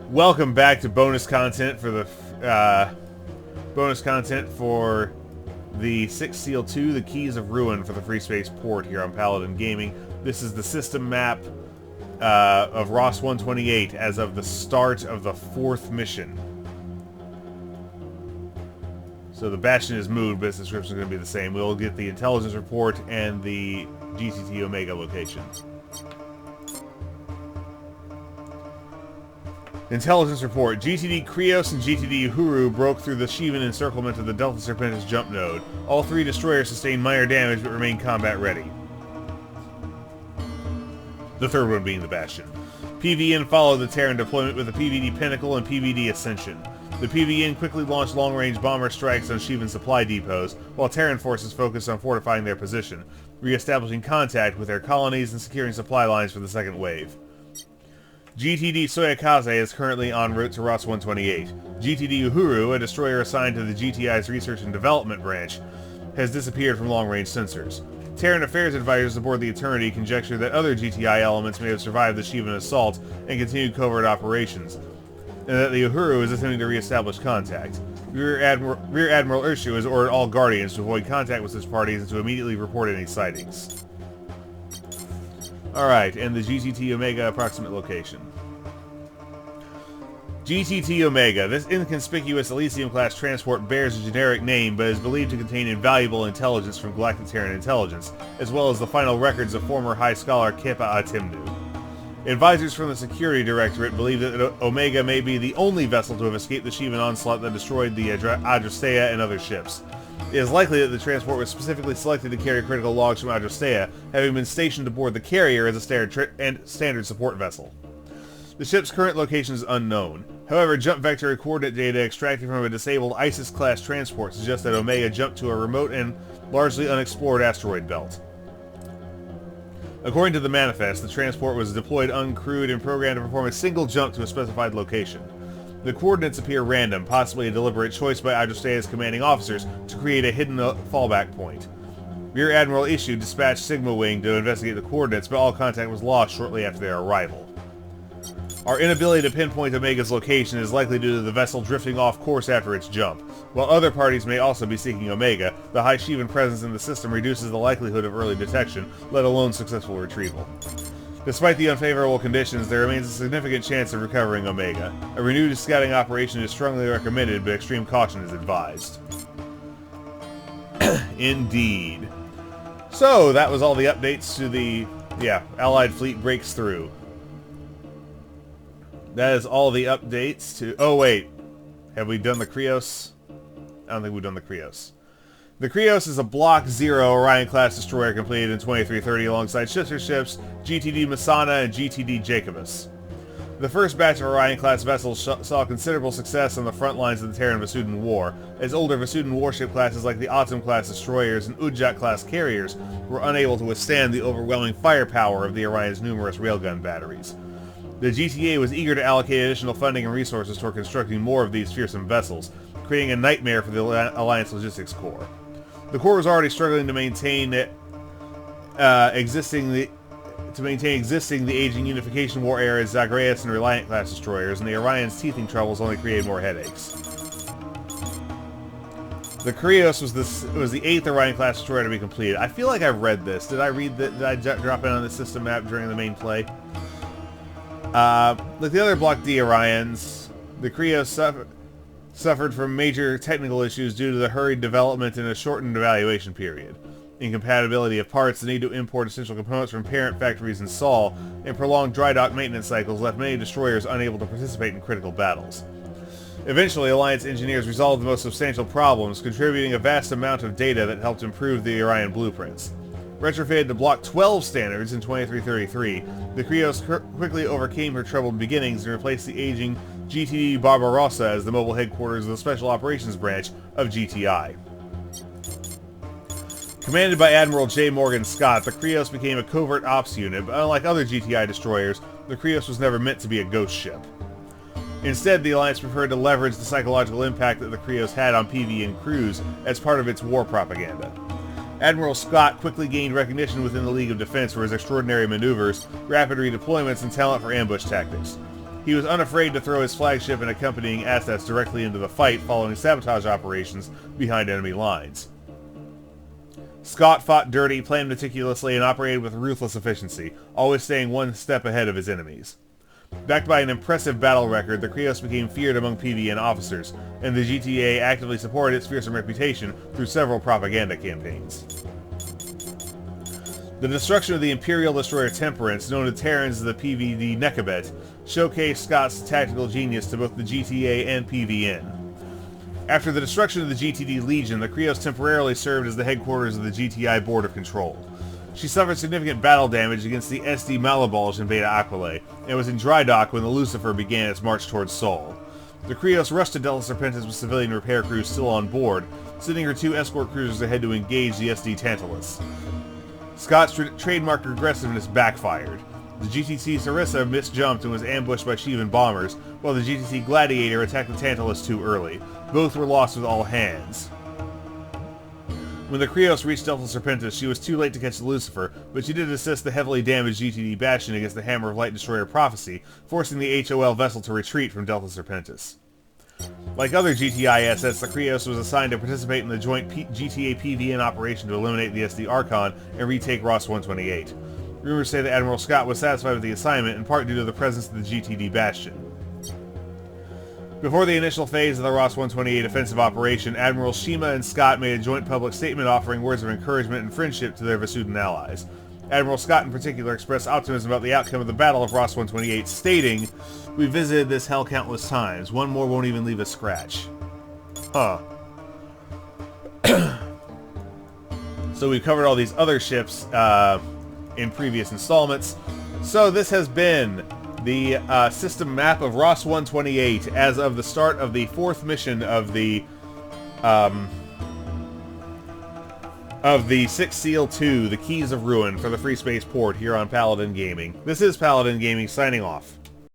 Welcome back to bonus content for the the 6th Seal 2, the Keys of Ruin for the Freespace Port here on Paladin Gaming. This is the system map of Ross 128 as of the start of the 4th mission. So the Bastion is moved, but its description is going to be the same. We'll get the intelligence report and the GTT Omega location. Intelligence report. GTD Krios and GTD Uhuru broke through the Shivan encirclement of the Delta Serpentis jump node. All 3 destroyers sustained minor damage but remain combat ready. The third one being the Bastion. PVN followed the Terran deployment with the PVD Pinnacle and PVD Ascension. The PVN quickly launched long-range bomber strikes on Shivan supply depots, while Terran forces focused on fortifying their position, re-establishing contact with their colonies and securing supply lines for the second wave. GTD Soyakaze is currently en route to Ross 128. GTD Uhuru, a destroyer assigned to the GTI's Research and Development branch, has disappeared from long-range sensors. Terran affairs advisors aboard the Eternity conjecture that other GTI elements may have survived the Shivan assault and continued covert operations, and that the Uhuru is attempting to re-establish contact. Rear Admiral Urshu has ordered all Guardians to avoid contact with such parties and to immediately report any sightings. Alright, and the GTT Omega approximate location. GTT Omega. This inconspicuous Elysium-class transport bears a generic name, but is believed to contain invaluable intelligence from Galactic Terran intelligence, as well as the final records of former High Scholar Kepa Atimnu. Advisors from the Security Directorate believe that Omega may be the only vessel to have escaped the Shivan onslaught that destroyed the Adrastea and other ships. It is likely that the transport was specifically selected to carry critical logs from Adrastea, having been stationed aboard the carrier as a standard support vessel. The ship's current location is unknown. However, jump vector coordinate data extracted from a disabled ISIS-class transport suggests that Omega jumped to a remote and largely unexplored asteroid belt. According to the manifest, the transport was deployed uncrewed and programmed to perform a single jump to a specified location. The coordinates appear random, possibly a deliberate choice by Adrastea's commanding officers to create a hidden fallback point. Rear Admiral Issue dispatched Sigma Wing to investigate the coordinates, but all contact was lost shortly after their arrival. Our inability to pinpoint Omega's location is likely due to the vessel drifting off course after its jump. While other parties may also be seeking Omega, the high Shivan presence in the system reduces the likelihood of early detection, let alone successful retrieval. Despite the unfavorable conditions, there remains a significant chance of recovering Omega. A renewed scouting operation is strongly recommended, but extreme caution is advised. Indeed. So, that was all the updates to the... Allied fleet breaks through. That is all the updates to... Oh, wait. Have we done the Krios? I don't think we've done the Krios. The Krios is a Block 0 Orion-class destroyer completed in 2330 alongside sister ships GTD Masana and GTD Jacobus. The first batch of Orion-class vessels saw considerable success on the front lines of the Terran Vasudan War, as older Vasudan warship classes like the Autumn-class destroyers and Ujjat-class carriers were unable to withstand the overwhelming firepower of the Orion's numerous railgun batteries. The GTA was eager to allocate additional funding and resources toward constructing more of these fearsome vessels, creating a nightmare for the Alliance Logistics Corps. The Corps was already struggling to maintain existing the aging Unification War era Zagreus and Reliant class destroyers, and the Orion's teething troubles only created more headaches. The Krios was the 8th Orion class destroyer to be completed. I feel like I've read this. Did I drop in on the system map during the main play? Like the other Block D Orions, the Krios suffered from major technical issues due to the hurried development and a shortened evaluation period. Incompatibility of parts, the need to import essential components from parent factories in Sol, and prolonged dry dock maintenance cycles left many destroyers unable to participate in critical battles. Eventually, Alliance engineers resolved the most substantial problems, contributing a vast amount of data that helped improve the Orion blueprints. Retrofitted to Block 12 standards in 2333, the Krios quickly overcame her troubled beginnings and replaced the aging GTD Barbarossa as the mobile headquarters of the Special Operations Branch of GTI. Commanded by Admiral J. Morgan Scott, the Krios became a covert ops unit, but unlike other GTI destroyers, the Krios was never meant to be a ghost ship. Instead, the Alliance preferred to leverage the psychological impact that the Krios had on PVN crews as part of its war propaganda. Admiral Scott quickly gained recognition within the League of Defense for his extraordinary maneuvers, rapid redeployments, and talent for ambush tactics. He was unafraid to throw his flagship and accompanying assets directly into the fight following sabotage operations behind enemy lines. Scott fought dirty, planned meticulously, and operated with ruthless efficiency, always staying one step ahead of his enemies. Backed by an impressive battle record, the Krios became feared among PVN officers, and the GTA actively supported its fearsome reputation through several propaganda campaigns. The destruction of the Imperial destroyer Temperance, known to Terrans as the PVD Nekabet, showcased Scott's tactical genius to both the GTA and PVN. After the destruction of the GTD Legion, the Krios temporarily served as the headquarters of the GTI Board of Control. She suffered significant battle damage against the SD Malabolge in Beta Aquile, and was in dry dock when the Lucifer began its march towards Sol. The Krios rushed to Delta Serpentis with civilian repair crews still on board, sending her 2 escort cruisers ahead to engage the SD Tantalus. Scott's trademark aggressiveness backfired. The GTT Sarissa misjumped and was ambushed by Shivan bombers, while the GTT Gladiator attacked the Tantalus too early. Both were lost with all hands. When the Krios reached Delta Serpentis, she was too late to catch the Lucifer, but she did assist the heavily damaged GTD Bastion against the Hammer of Light Destroyer Prophecy, forcing the HOL vessel to retreat from Delta Serpentis. Like other GTI assets, the Krios was assigned to participate in the joint GTA PVN operation to eliminate the SD Archon and retake Ross 128. Rumors say that Admiral Scott was satisfied with the assignment, in part due to the presence of the GTD Bastion. Before the initial phase of the Ross 128 offensive operation, Admiral Shima and Scott made a joint public statement offering words of encouragement and friendship to their Vasudan allies. Admiral Scott in particular expressed optimism about the outcome of the Battle of Ross 128, stating, "We visited this hell countless times. One more won't even leave a scratch." Huh. So we've covered all these other ships in previous installments. So this has been the system map of Ross 128 as of the start of the 4th mission of the 6th Seal 2, the Keys of Ruin for the Freespace Port here on Paladin Gaming. This is Paladin Gaming signing off.